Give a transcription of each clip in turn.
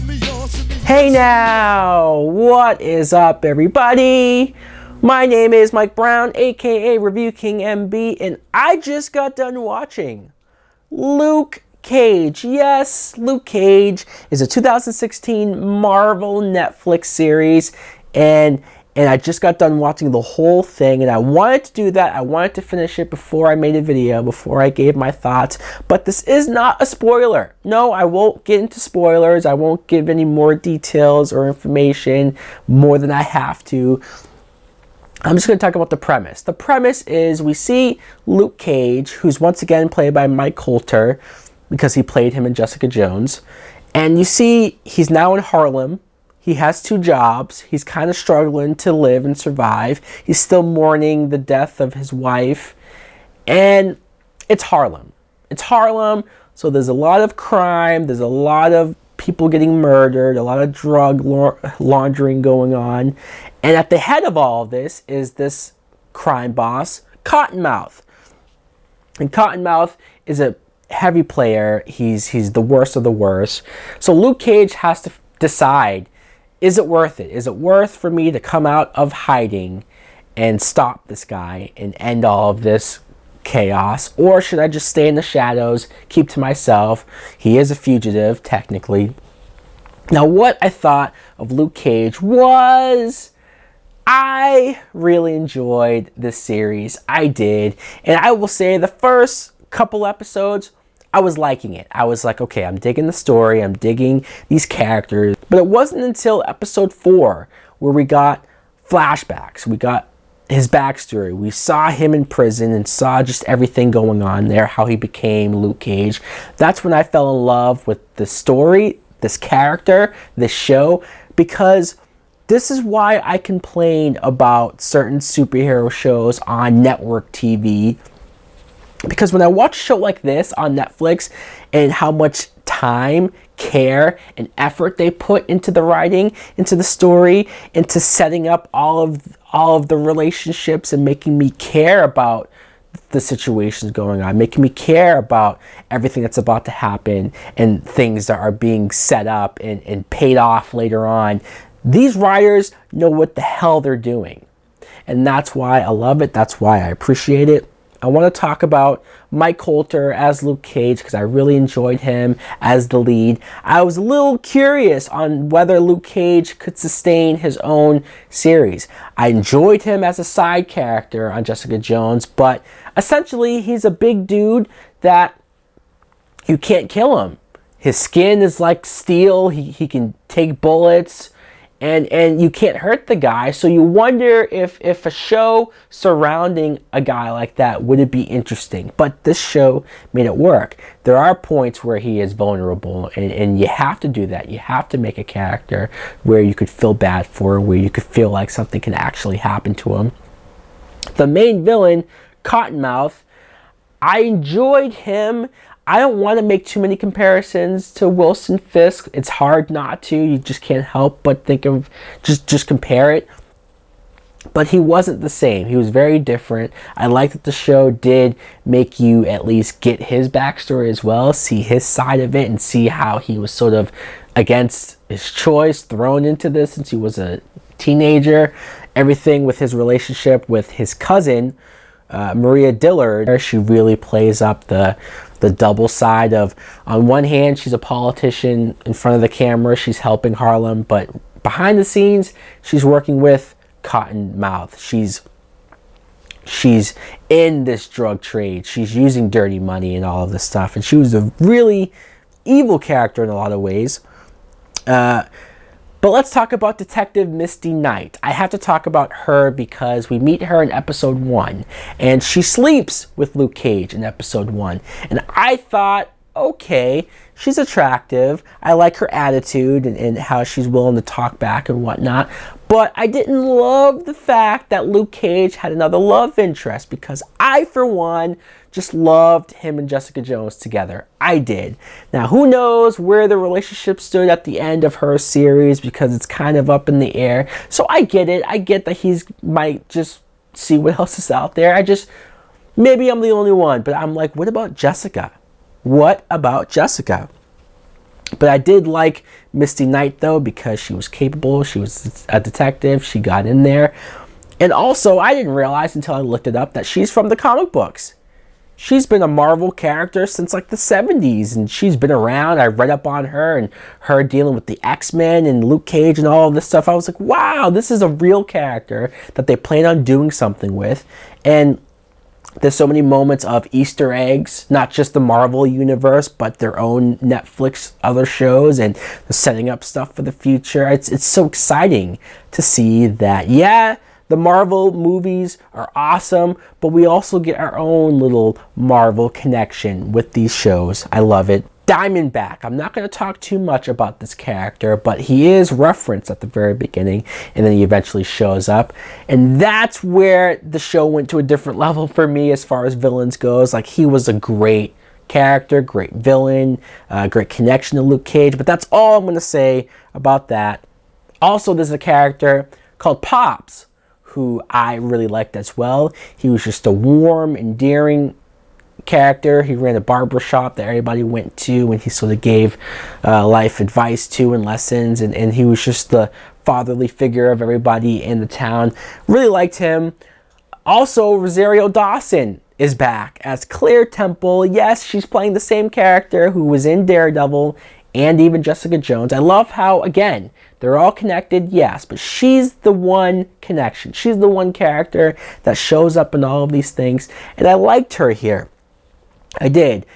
Hey now, what is up everybody? My name is Mike Brown, aka ReviewKingMB, and I just got done watching Luke Cage. Yes, Luke Cage is a 2016 Marvel Netflix series, and I just got done watching the whole thing, and I wanted to do that. I wanted to finish it before I made a video, before I gave my thoughts, but this is not a spoiler. No, I won't get into spoilers. I won't give any more details or information more than I have to. I'm just going to talk about the premise. The premise is we see Luke Cage, who's once again played by Mike Colter, because he played him in Jessica Jones, and you see he's now in Harlem. He has 2 jobs. He's kind of struggling to live and survive. He's still mourning the death of his wife. And it's Harlem. It's Harlem, so there's a lot of crime. There's a lot of people getting murdered, a lot of drug laundering going on. And at the head of all of this is this crime boss, Cottonmouth. And Cottonmouth is a heavy player. He's the worst of the worst. So Luke Cage has to decide, is it worth it? Is it worth for me to come out of hiding and stop this guy and end all of this chaos? Or should I just stay in the shadows, keep to myself? He is a fugitive, technically. Now, what I thought of Luke Cage was, I really enjoyed this series. I did. And I will say the first couple episodes, I was liking it. I was like, okay, I'm digging the story. I'm digging these characters. But it wasn't until episode 4 where we got flashbacks. We got his backstory. We saw him in prison and saw just everything going on there, how he became Luke Cage. That's when I fell in love with the story, this character, this show, because this is why I complain about certain superhero shows on network TV. Because when I watch a show like this on Netflix and how much time, care, and effort they put into the writing, into the story, into setting up all of the relationships and making me care about the situations going on, making me care about everything that's about to happen and things that are being set up and paid off later on, these writers know what the hell they're doing. And that's why I love it. That's why I appreciate it. I want to talk about Mike Colter as Luke Cage because I really enjoyed him as the lead. I was a little curious on whether Luke Cage could sustain his own series. I enjoyed him as a side character on Jessica Jones, but essentially he's a big dude that you can't kill him. His skin is like steel. He can take bullets. And you can't hurt the guy, so you wonder if a show surrounding a guy like that, would it be interesting? But this show made it work. There are points where he is vulnerable, and you have to do that. You have to make a character where you could feel bad for, where you could feel like something can actually happen to him. The main villain, Cottonmouth, I enjoyed him. I don't want to make too many comparisons to Wilson Fisk. It's hard not to. You just can't help but think of, just compare it. But he wasn't the same. He was very different. I like that the show did make you at least get his backstory as well, see his side of it, and see how he was sort of against his choice, thrown into this since he was a teenager. Everything with his relationship with his cousin, Maria Dillard. She really plays up the double side of, on one hand, she's a politician in front of the camera, she's helping Harlem, but behind the scenes, she's working with Cottonmouth. She's in this drug trade. She's using dirty money and all of this stuff, and she was a really evil character in a lot of ways. But let's talk about Detective Misty Knight. I have to talk about her because we meet her in episode 1, and she sleeps with Luke Cage in episode 1. And I thought, okay, she's attractive. I like her attitude and how she's willing to talk back and whatnot. But I didn't love the fact that Luke Cage had another love interest, because I, for one, just loved him and Jessica Jones together. I did. Now, who knows where the relationship stood at the end of her series, because it's kind of up in the air. So I get it. I get that he's might just see what else is out there. Maybe I'm the only one, but I'm like, what about Jessica? What about Jessica? But I did like Misty Knight, though, because she was capable. She was a detective. She got in there. And also, I didn't realize until I looked it up that she's from the comic books. She's been a Marvel character since like the 70s, and she's been around. I read up on her and her dealing with the X-Men and Luke Cage and all of this stuff. I was like, wow, this is a real character that they plan on doing something with. And there's so many moments of Easter eggs, not just the Marvel universe, but their own Netflix other shows, and the setting up stuff for the future. It's so exciting to see that. Yeah, the Marvel movies are awesome, but we also get our own little Marvel connection with these shows. I love it. Diamondback. I'm not going to talk too much about this character, but he is referenced at the very beginning, and then he eventually shows up. And that's where the show went to a different level for me as far as villains goes. Like, he was a great character, great villain, great connection to Luke Cage, but that's all I'm going to say about that. Also, there's a character called Pops, who I really liked as well. He was just a warm, endearing character. He ran a barber shop that everybody went to, and he sort of gave life advice to and lessons, and he was just the fatherly figure of everybody in the town. Really liked him. Also, Rosario Dawson is back as Claire Temple. Yes, she's playing the same character who was in Daredevil and even Jessica Jones. I love how, again, they're all connected, yes, but she's the one connection. She's the one character that shows up in all of these things, and I liked her here. I did.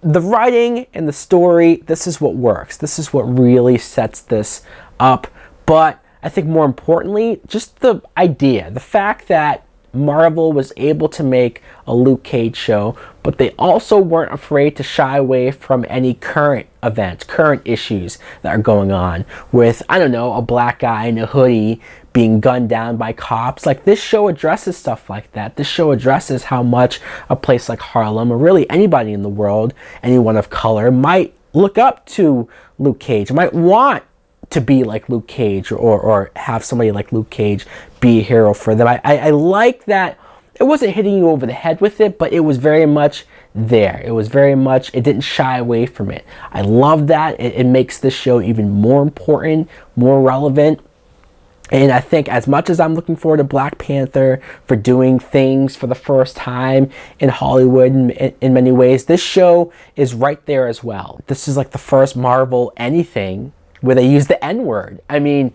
The writing and the story, this is what works. This is what really sets this up. But I think more importantly, just the idea, the fact that Marvel was able to make a Luke Cage show, but they also weren't afraid to shy away from any current events, current issues that are going on with, I don't know, a black guy in a hoodie being gunned down by cops. Like, this show addresses stuff like that. This show addresses how much a place like Harlem, or really anybody in the world, anyone of color, might look up to Luke Cage, might want to be like Luke Cage, or have somebody like Luke Cage be a hero for them. I like that it wasn't hitting you over the head with it, but it was very much there. It was very much, it didn't shy away from it. I love that. It makes this show even more important, more relevant. And I think as much as I'm looking forward to Black Panther for doing things for the first time in Hollywood in many ways, this show is right there as well. This is like the first Marvel anything where they use the N-word. I mean,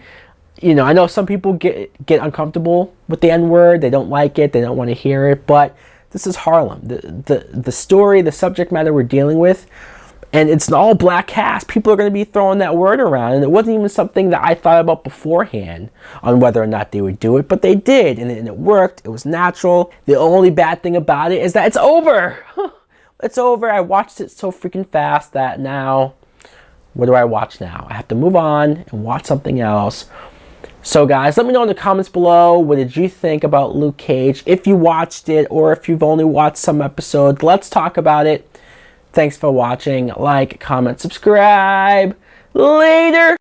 you know, I know some people get uncomfortable with the N-word. They don't like it. They don't want to hear it. But this is Harlem. The story, the subject matter we're dealing with, and it's an all-black cast. People are going to be throwing that word around, and it wasn't even something that I thought about beforehand on whether or not they would do it, but they did, and it worked. It was natural. The only bad thing about it is that it's over. It's over. I watched it so freaking fast that now, what do I watch now? I have to move on and watch something else. So guys, let me know in the comments below, what did you think about Luke Cage? If you watched it, or if you've only watched some episodes, let's talk about it. Thanks for watching. Like, comment, subscribe. Later!